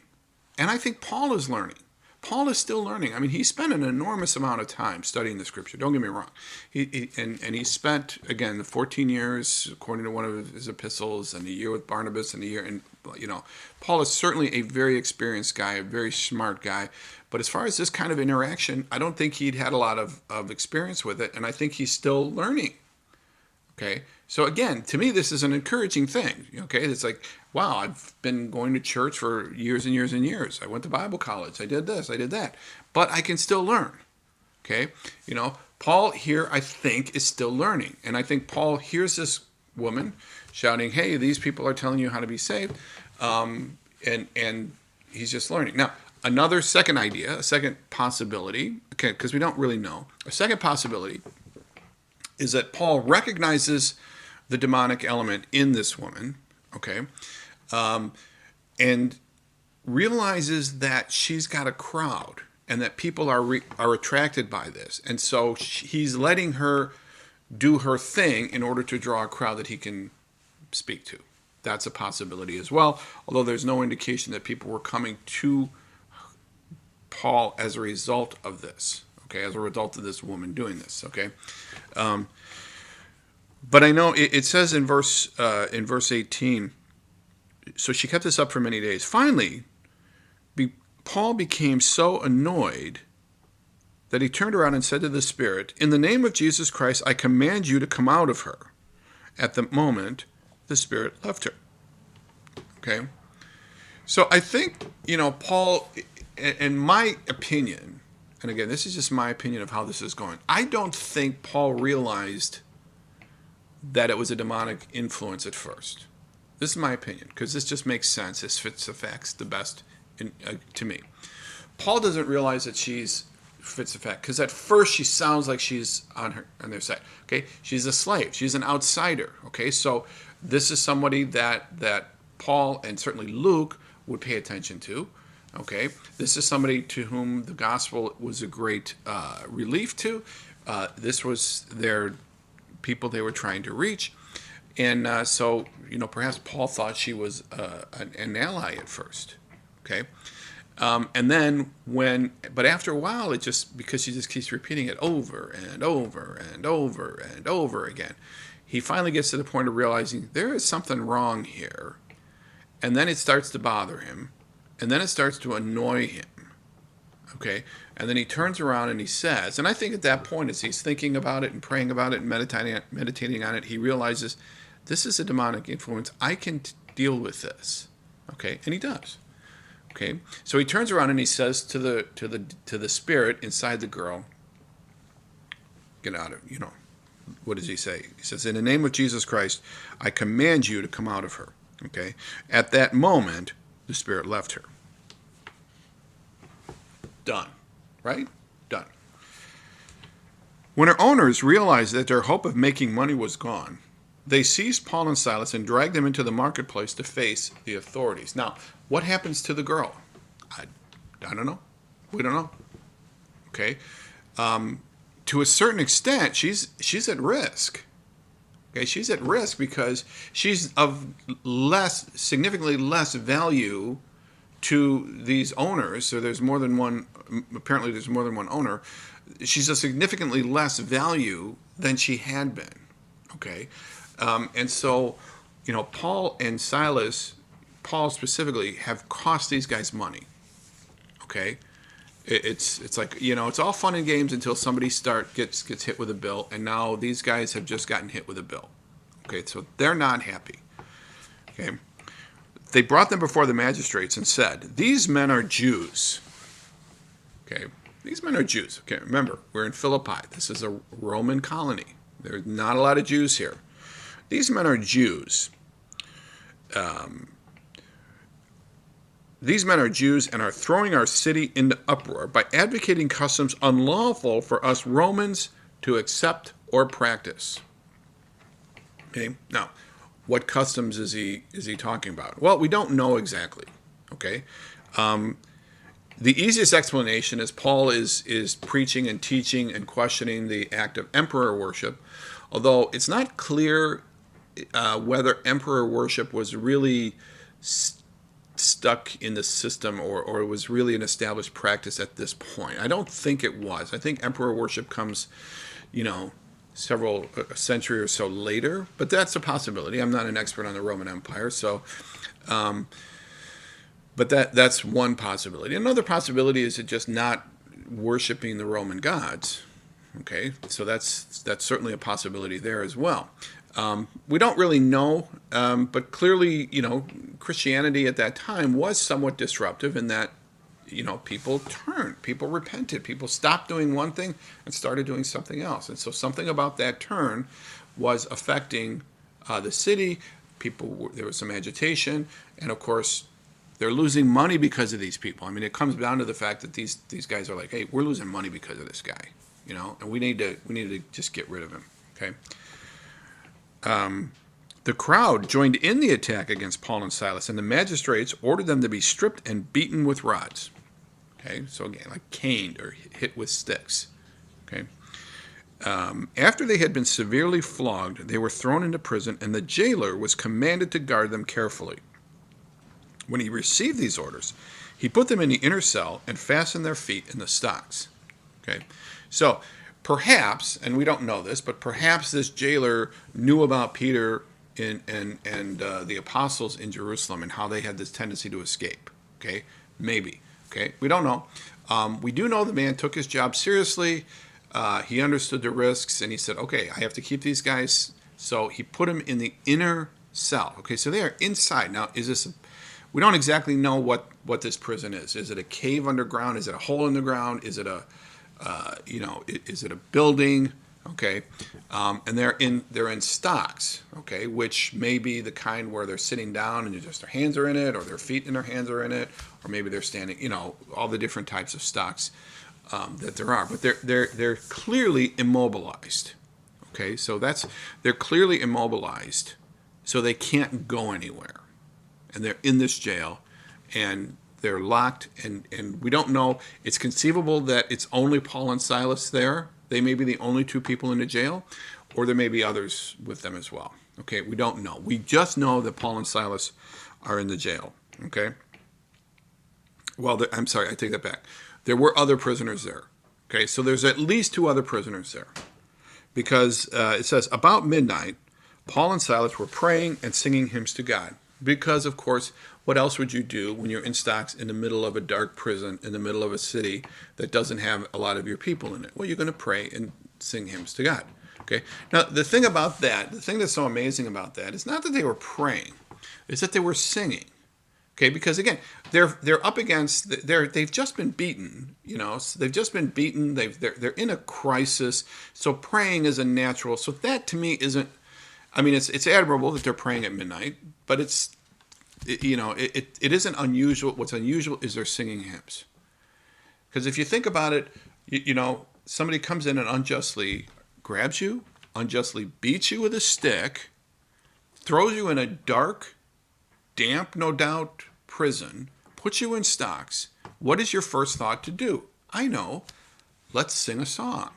and I think Paul is learning. Paul is still learning. I mean, he spent an enormous amount of time studying the Scripture. Don't get me wrong. He spent, again, the 14 years, according to one of his epistles, and a year with Barnabas, and a year. And Paul is certainly a very experienced guy, a very smart guy. But as far as this kind of interaction, I don't think he'd had a lot of experience with it, and I think he's still learning. Okay, so again, to me, this is an encouraging thing. Okay, it's like, wow, I've been going to church for years and years and years. I went to Bible college. I did this. I did that. But I can still learn. Okay, Paul here, I think, is still learning. And I think Paul hears this woman shouting, hey, these people are telling you how to be saved. And he's just learning. Now, another second idea, a second possibility, okay, because we don't really know. A second possibility is that Paul recognizes the demonic element in this woman, okay, and realizes that she's got a crowd and that people are attracted by this. And so he's letting her do her thing in order to draw a crowd that he can speak to. That's a possibility as well, although there's no indication that people were coming to Paul as a result of this, okay, as a result of this woman doing this, okay. But I know it says in verse 18, so she kept this up for many days. Finally, Paul became so annoyed that he turned around and said to the Spirit, in the name of Jesus Christ, I command you to come out of her. At the moment, the Spirit left her. Okay? So I think, Paul, in my opinion, and again, this is just my opinion of how this is going, I don't think Paul realized that it was a demonic influence at first. This is my opinion, because this just makes sense. This fits the facts the best to me. Paul doesn't realize that she's fits the fact, because at first she sounds like she's on their side. Okay, she's a slave. She's an outsider. Okay, so this is somebody that Paul and certainly Luke would pay attention to. Okay, this is somebody to whom the gospel was a great relief to. This was their people they were trying to reach. And so, perhaps Paul thought she was an ally at first. Okay. And then but after a while, because she just keeps repeating it over and over and over and over again, he finally gets to the point of realizing there is something wrong here. And then it starts to bother him. And then it starts to annoy him. Okay. And then he turns around and he says, and I think at that point, as he's thinking about it and praying about it and meditating on it, he realizes this is a demonic influence. I can deal with this. Okay. And he does. Okay. So he turns around and he says to the spirit inside the girl, get out of, what does he say? He says, in the name of Jesus Christ, I command you to come out of her. Okay. At that moment, the spirit left her. Done. Right? Done. When her owners realized that their hope of making money was gone, they seized Paul and Silas and dragged them into the marketplace to face the authorities. Now, what happens to the girl? I don't know. We don't know. Okay. To a certain extent, she's at risk. Okay, she's at risk because she's of significantly less value to these owners. So there's more than one. Apparently, there's more than one owner. She's of significantly less value than she had been. Okay, and so Paul and Silas, Paul specifically, have cost these guys money. Okay, it's like it's all fun and games until somebody gets hit with a bill, and now these guys have just gotten hit with a bill. Okay, so they're not happy. Okay, they brought them before the magistrates and said, "These men are Jews." Okay, these men are Jews. Okay, remember, we're in Philippi. This is a Roman colony. There's not a lot of Jews here. These men are Jews. these men are Jews and are throwing our city into uproar by advocating customs unlawful for us Romans to accept or practice. Okay, now, what customs is he talking about? Well, we don't know exactly. Okay, the easiest explanation is Paul is preaching and teaching and questioning the act of emperor worship, although it's not clear whether emperor worship was really stuck in the system or it was really an established practice at this point. I don't think it was. I think emperor worship comes, several a century or so later, but that's a possibility. I'm not an expert on the Roman Empire, so but that's one possibility. Another possibility is it just not worshiping the Roman gods. Okay, so that's certainly a possibility there as well. We don't really know, but clearly, Christianity at that time was somewhat disruptive in that, people turned, people repented, people stopped doing one thing and started doing something else. And so something about that turn was affecting the city. There was some agitation, and of course, they're losing money because of these people. I mean, it comes down to the fact that these guys are like, hey, we're losing money because of this guy, and we need to just get rid of him. Okay. The crowd joined in the attack against Paul and Silas, and the magistrates ordered them to be stripped and beaten with rods. Okay, so again, like caned or hit with sticks. Okay. After they had been severely flogged, they were thrown into prison, and the jailer was commanded to guard them carefully. When he received these orders, he put them in the inner cell and fastened their feet in the stocks. Okay, so perhaps, and we don't know this, but perhaps this jailer knew about Peter and the apostles in Jerusalem and how they had this tendency to escape. Okay, maybe. Okay, we don't know. We do know the man took his job seriously. He understood the risks, and he said, okay, I have to keep these guys. So he put them in the inner cell. Okay, so they are inside. Now, we don't exactly know what this prison is. Is it a cave underground? Is it a hole in the ground? Is it is it a building? Okay, and they're in stocks. Okay, which may be the kind where they're sitting down and just their hands are in it, or their feet and their hands are in it, or maybe they're standing. All the different types of stocks that there are. But they're clearly immobilized. Okay, so they're clearly immobilized, so they can't go anywhere, and they're in this jail, and they're locked, and we don't know. It's conceivable that it's only Paul and Silas there. They may be the only two people in the jail, or there may be others with them as well. Okay, we don't know. We just know that Paul and Silas are in the jail. Okay. Well, I'm sorry, I take that back. There were other prisoners there. Okay, so there's at least two other prisoners there. Because it says, about midnight, Paul and Silas were praying and singing hymns to God. Because, of course, what else would you do when you're in stocks in the middle of a dark prison, in the middle of a city that doesn't have a lot of your people in it? Well, you're going to pray and sing hymns to God. Okay. Now, the thing that's so amazing about that is not that they were praying, it's that they were singing. Okay, because again, they're up against, they've just been beaten. They've just been beaten. They're in a crisis. So praying is a natural. So that to me isn't. I mean, it's admirable that they're praying at midnight, but it isn't unusual. What's unusual is they're singing hymns. Because if you think about it, somebody comes in and unjustly grabs you, unjustly beats you with a stick, throws you in a dark, damp, no doubt, prison, puts you in stocks. What is your first thought to do? I know. Let's sing a song.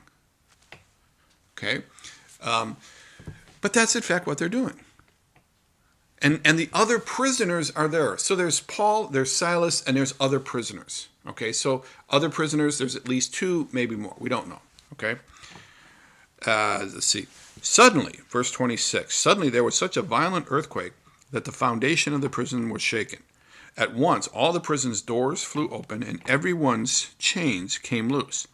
Okay? But that's in fact what they're doing. And the other prisoners are there. So there's Paul, there's Silas, and there's other prisoners. Okay, so other prisoners, there's at least two, maybe more. We don't know. Okay? Let's see. Suddenly, verse 26, suddenly there was such a violent earthquake that the foundation of the prison was shaken. At once, all the prison's doors flew open, and everyone's chains came loose.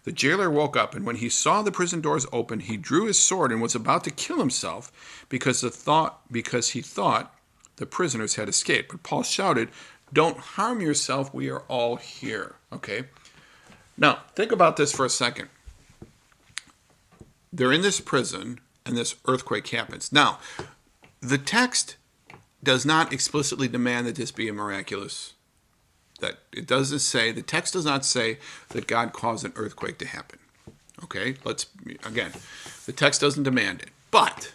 The jailer woke up, and when he saw the prison doors open, he drew his sword and was about to kill himself because he thought the prisoners had escaped. But Paul shouted, "Don't harm yourself, we are all here." Okay? Now, think about this for a second. They're in this prison, and this earthquake happens. Now, the text does not explicitly demand that this be a miraculous. That it doesn't say, the text does not say that God caused an earthquake to happen. Okay, again, the text doesn't demand it. But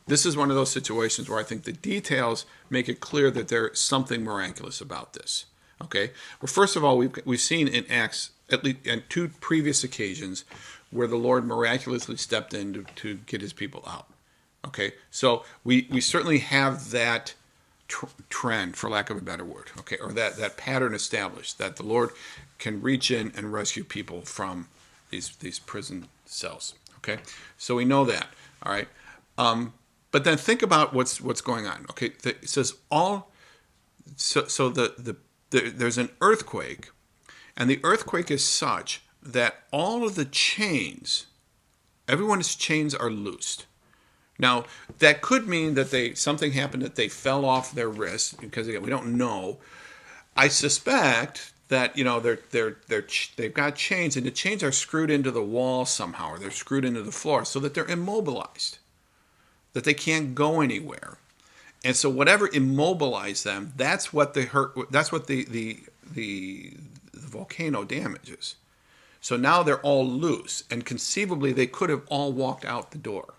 this is one of those situations where I think the details make it clear that there's something miraculous about this. Okay, well, first of all, we've seen in Acts, at least on 2 previous occasions, where the Lord miraculously stepped in to get his people out. Okay, so we certainly have that trend, for lack of a better word, okay, or that pattern established, that the Lord can reach in and rescue people from these prison cells. Okay, so we know that. All right, but then think about what's going on. Okay, it says there's an earthquake, and the earthquake is such that all of the chains, everyone's chains are loosed. Now, that could mean that something happened, that they fell off their wrists, because again, we don't know. I suspect that they've got chains, and the chains are screwed into the wall somehow, or they're screwed into the floor, so that they're immobilized, that they can't go anywhere. And so whatever immobilized them, that's what the volcano damages. So now they're all loose, and conceivably they could have all walked out the door.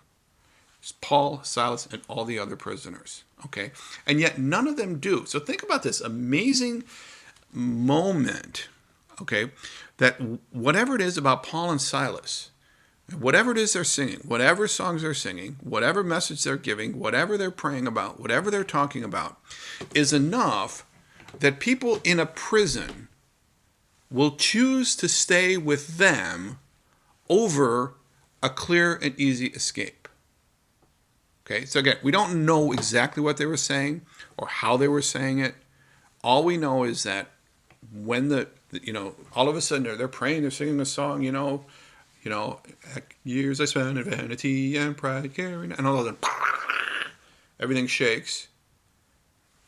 Paul, Silas, and all the other prisoners. Okay? And yet none of them do. So think about this amazing moment, okay, that whatever it is about Paul and Silas, whatever it is they're singing, whatever songs they're singing, whatever message they're giving, whatever they're praying about, whatever they're talking about, is enough that people in a prison will choose to stay with them over a clear and easy escape. Okay, so again, we don't know exactly what they were saying or how they were saying it. All we know is that when all of a sudden they're praying, they're singing a song, years I spent in vanity and pride carrying, and all of a sudden, everything shakes.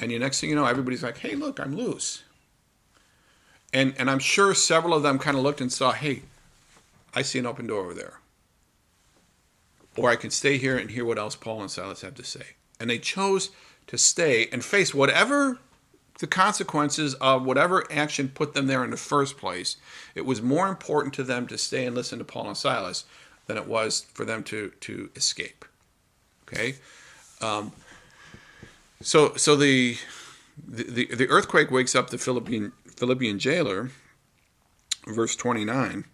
And the next thing you know, everybody's like, hey, look, I'm loose. And I'm sure several of them kind of looked and saw, hey, I see an open door over there. Or I can stay here and hear what else Paul and Silas have to say. And they chose to stay and face whatever the consequences of whatever action put them there in the first place. It was more important to them to stay and listen to Paul and Silas than it was for them to escape. Okay? So the earthquake wakes up the Philippian jailer, verse 29,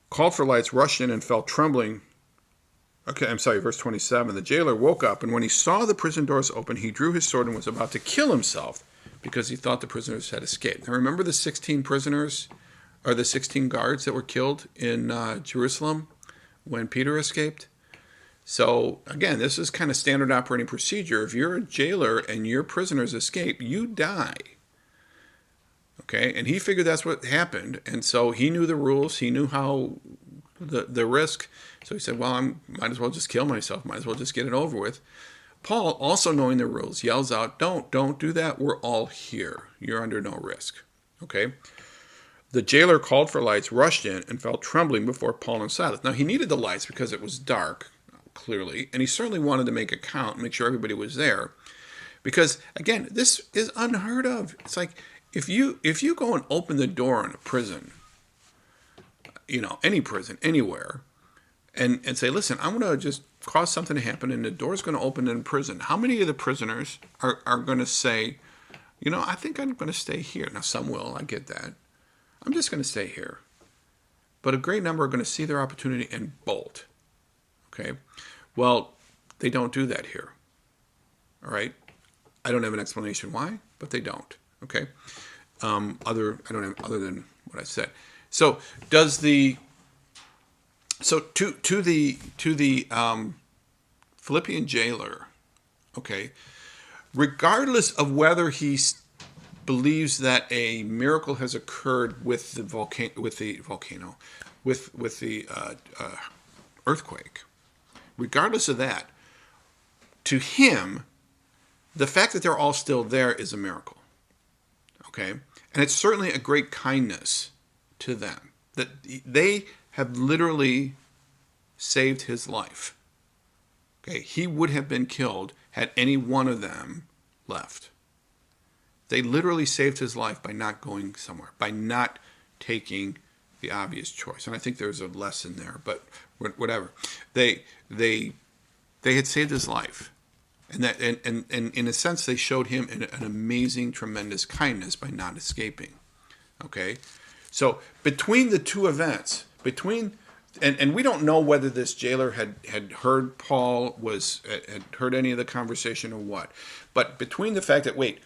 called for lights, rushed in, and fell trembling. Okay, I'm sorry, verse 27. The jailer woke up, and when he saw the prison doors open, he drew his sword and was about to kill himself because he thought the prisoners had escaped. Now remember the 16 prisoners, or the 16 guards that were killed in Jerusalem when Peter escaped? So again, this is kind of standard operating procedure. If you're a jailer and your prisoners escape, you die. Okay, and he figured that's what happened, and so he knew the rules. He knew how the risk. So he said, well, I might as well just kill myself. Might as well just get it over with. Paul, also knowing the rules, yells out, don't do that. We're all here. You're under no risk. Okay? The jailer called for lights, rushed in, and fell trembling before Paul and Silas. Now, he needed the lights because it was dark, clearly, and he certainly wanted to make a count, make sure everybody was there. Because, again, this is unheard of. It's like, if you go and open the door in a prison, any prison, anywhere, and say, listen, I'm going to just cause something to happen and the door's going to open in prison. How many of the prisoners are going to say, I think I'm going to stay here? Now, some will, I get that. I'm just going to stay here. But a great number are going to see their opportunity and bolt. Okay? Well, they don't do that here. All right? I don't have an explanation why, but they don't. Okay? I don't have other than what I said. So to the Philippian jailer, okay, regardless of whether he believes that a miracle has occurred with the earthquake, regardless of that, to him, the fact that they're all still there is a miracle. Okay, and it's certainly a great kindness to them that they have literally saved his life. Okay, he would have been killed had any one of them left. They literally saved his life by not going somewhere, by not taking the obvious choice. And I think there's a lesson there, but whatever. They had saved his life. And in a sense, they showed him an amazing, tremendous kindness by not escaping. Okay? So between the two events, and we don't know whether this jailer had heard Paul, had heard any of the conversation or what. But between the fact that,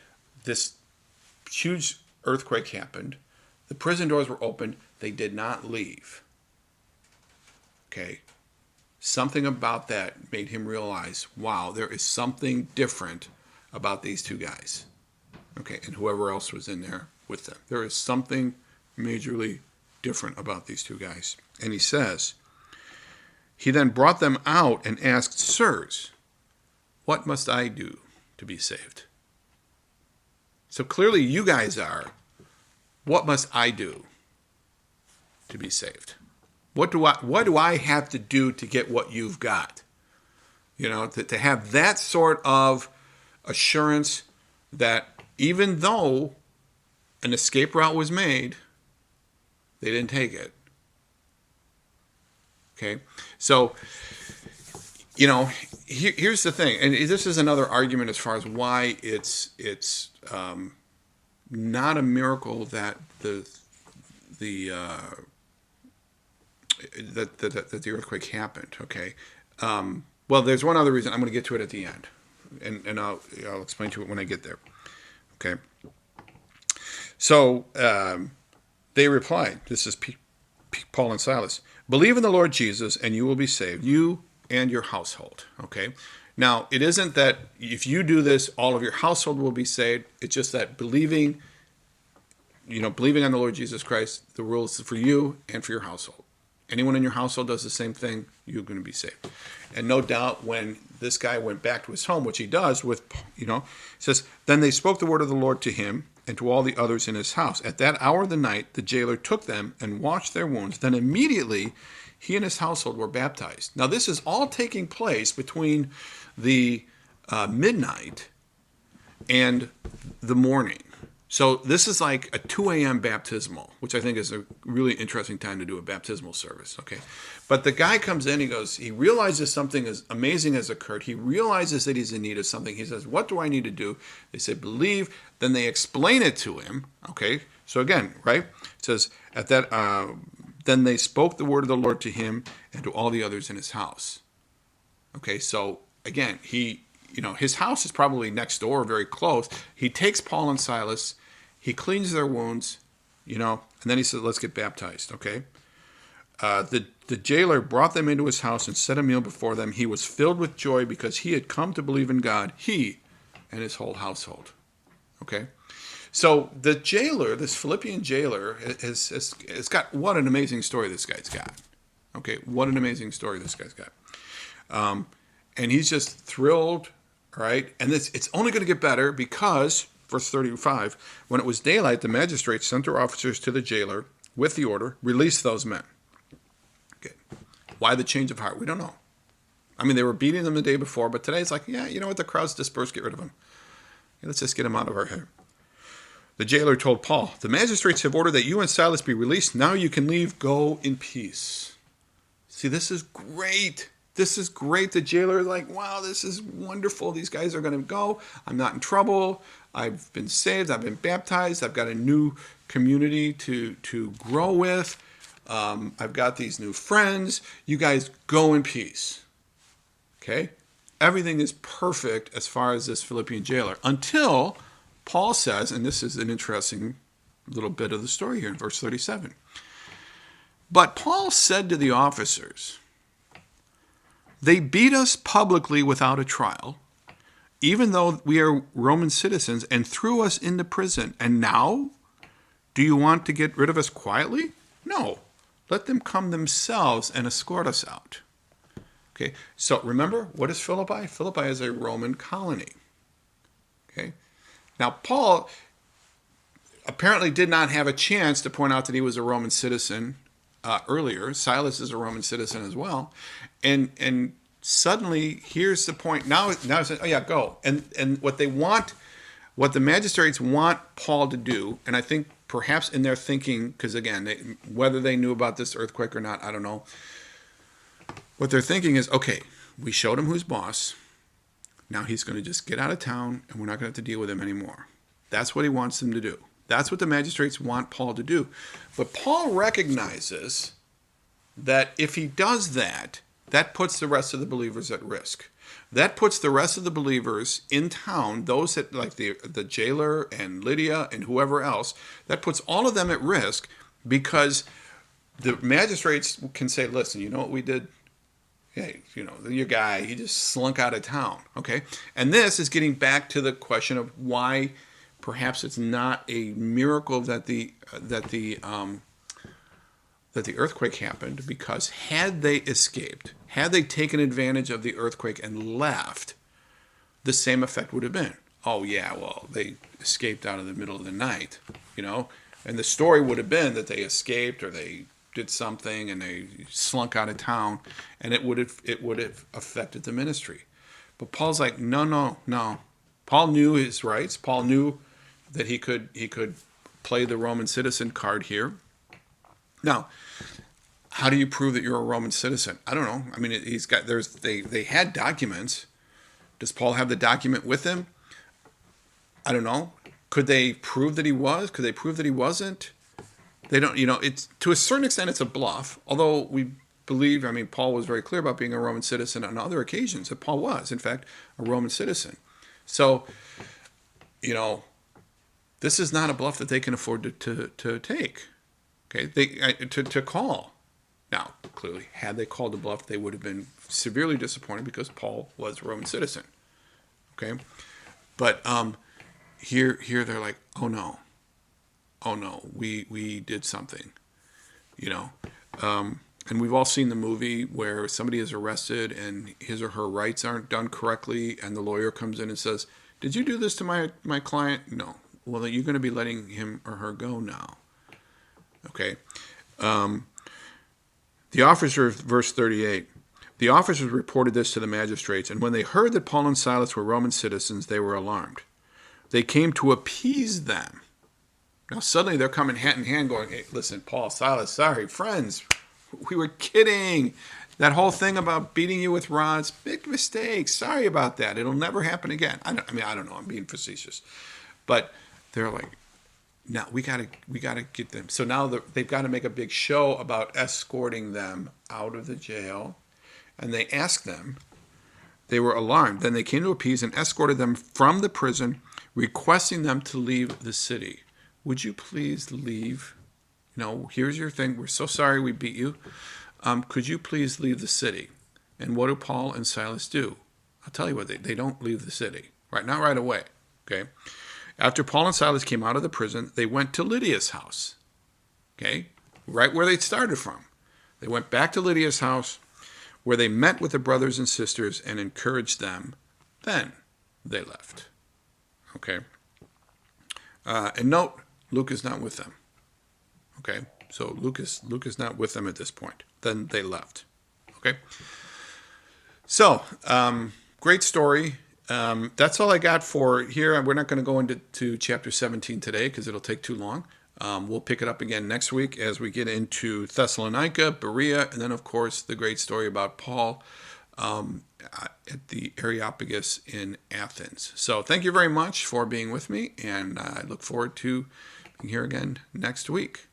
this huge earthquake happened, the prison doors were opened, they did not leave. Okay? Something about that made him realize, wow, there is something different about these two guys. Okay, and whoever else was in there with them. There is something majorly different about these two guys. And he says, he then brought them out and asked, "Sirs, what must I do to be saved?" So clearly you guys are, what must I do to be saved? What do I have to do to get what you've got? You know, to have that sort of assurance that even though an escape route was made, they didn't take it. Okay? So, here's the thing, and this is another argument as far as why it's not a miracle that the earthquake happened. Okay. Well, there's one other reason. I'm going to get to it at the end, and I'll explain to it when I get there. Okay. So they replied. This is Paul and Silas. "Believe in the Lord Jesus, and you will be saved, you and your household." Okay. Now, it isn't that if you do this, all of your household will be saved. It's just that believing on the Lord Jesus Christ, the rule is for you and for your household. Anyone in your household does the same thing, you're going to be saved. And no doubt when this guy went back to his home, which he does it says, "Then they spoke the word of the Lord to him and to all the others in his house. At that hour of the night, the jailer took them and washed their wounds. Then immediately he and his household were baptized." Now this is all taking place between the midnight and the morning. So this is like a 2 a.m. baptismal, which I think is a really interesting time to do a baptismal service. Okay, but the guy comes in, he realizes something as amazing has occurred. He realizes that he's in need of something. He says, "What do I need to do?" They say, "Believe." Then they explain it to him. Okay, so again, right? It says, then they spoke the word of the Lord to him and to all the others in his house. Okay, so again, his house is probably next door, very close. He takes Paul and Silas, he cleans their wounds, and then he said, "Let's get baptized." Okay. The jailer brought them into his house and set a meal before them. He was filled with joy because he had come to believe in God, he and his whole household. Okay. So the jailer, this Philippian jailer, has got, what an amazing story this guy's got. Okay. What an amazing story this guy's got. And he's just thrilled. Right? And it's only going to get better because, verse 35, when it was daylight, the magistrates sent their officers to the jailer with the order, "Release those men." Okay. Why the change of heart? We don't know. I mean, they were beating them the day before, but today it's like, yeah, you know what? The crowd's dispersed. Get rid of them. Let's just get them out of our hair. The jailer told Paul, "The magistrates have ordered that you and Silas be released. Now you can leave. Go in peace." See, this is great. This is great. The jailer is like, wow, this is wonderful. These guys are going to go. I'm not in trouble. I've been saved. I've been baptized. I've got a new community to grow with. I've got these new friends. You guys go in peace. Okay? Everything is perfect as far as this Philippian jailer until Paul says, and this is an interesting little bit of the story here in verse 37. "But Paul said to the officers, 'They beat us publicly without a trial, even though we are Roman citizens, and threw us into prison. And now, do you want to get rid of us quietly? No, let them come themselves and escort us out.'" Okay, so remember, what is Philippi? Philippi is a Roman colony. Okay, now Paul apparently did not have a chance to point out that he was a Roman citizen earlier. Silas is a Roman citizen as well. And suddenly, here's the point. Now it's oh yeah, go. And what they want, what the magistrates want Paul to do, and I think perhaps in their thinking, because again, whether they knew about this earthquake or not, I don't know. What they're thinking is, okay, we showed him who's boss. Now he's going to just get out of town, and we're not going to have to deal with him anymore. That's what he wants them to do. That's what the magistrates want Paul to do. But Paul recognizes that if he does that, that puts the rest of the believers at risk. That puts the rest of the believers in town, those that like the jailer and Lydia and whoever else, that puts all of them at risk because the magistrates can say, listen, you know what we did? Hey, you know, your guy, he just slunk out of town, okay? And this is getting back to the question of why perhaps it's not a miracle that the earthquake happened, because had they escaped, had they taken advantage of the earthquake and left, the same effect would have been. Oh yeah, well, they escaped out of the middle of the night, you know? And the story would have been that they escaped or they did something and they slunk out of town, and it would have affected the ministry. But Paul's like, no. Paul knew his rights. Paul knew that he could play the Roman citizen card here. Now, how do you prove that you're a Roman citizen? I don't know. I mean, they had documents. Does Paul have the document with him? I don't know. Could they prove that he was? Could they prove that he wasn't? They don't, it's to a certain extent it's a bluff, although we believe, I mean, Paul was very clear about being a Roman citizen on other occasions, that Paul was, in fact, a Roman citizen. So, this is not a bluff that they can afford to take, okay, to call. Now, clearly, had they called a bluff, they would have been severely disappointed because Paul was a Roman citizen, okay? But here they're like, oh no, we did something, and we've all seen the movie where somebody is arrested and his or her rights aren't done correctly, and the lawyer comes in and says, did you do this to my client? No. Well, then you're going to be letting him or her go now. Okay. The officers, verse 38, the officers reported this to the magistrates, and when they heard that Paul and Silas were Roman citizens, they were alarmed. They came to appease them. Now suddenly they're coming hand in hand going, hey, listen, Paul, Silas, sorry, friends, we were kidding. That whole thing about beating you with rods, big mistake. Sorry about that. It'll never happen again. I don't know. I'm being facetious. But they're like, no, we gotta get them. So now they've got to make a big show about escorting them out of the jail. And they asked them, they were alarmed. Then they came to appease and escorted them from the prison, requesting them to leave the city. Would you please leave? Here's your thing. We're so sorry we beat you. Could you please leave the city? And what do Paul and Silas do? I'll tell you what, they don't leave the city. Right, not right away. Okay. After Paul and Silas came out of the prison, they went to Lydia's house. Okay. Right where they started from. They went back to Lydia's house, where they met with the brothers and sisters and encouraged them. Then they left. Okay. And note, Luke is not with them. Okay. So Luke is not with them at this point. Then they left. Okay. So, great story. That's all I got for here. We're not going to go into chapter 17 today because it'll take too long. We'll pick it up again next week as we get into Thessalonica, Berea, and then, of course, the great story about Paul at the Areopagus in Athens. So thank you very much for being with me, and I look forward to being here again next week.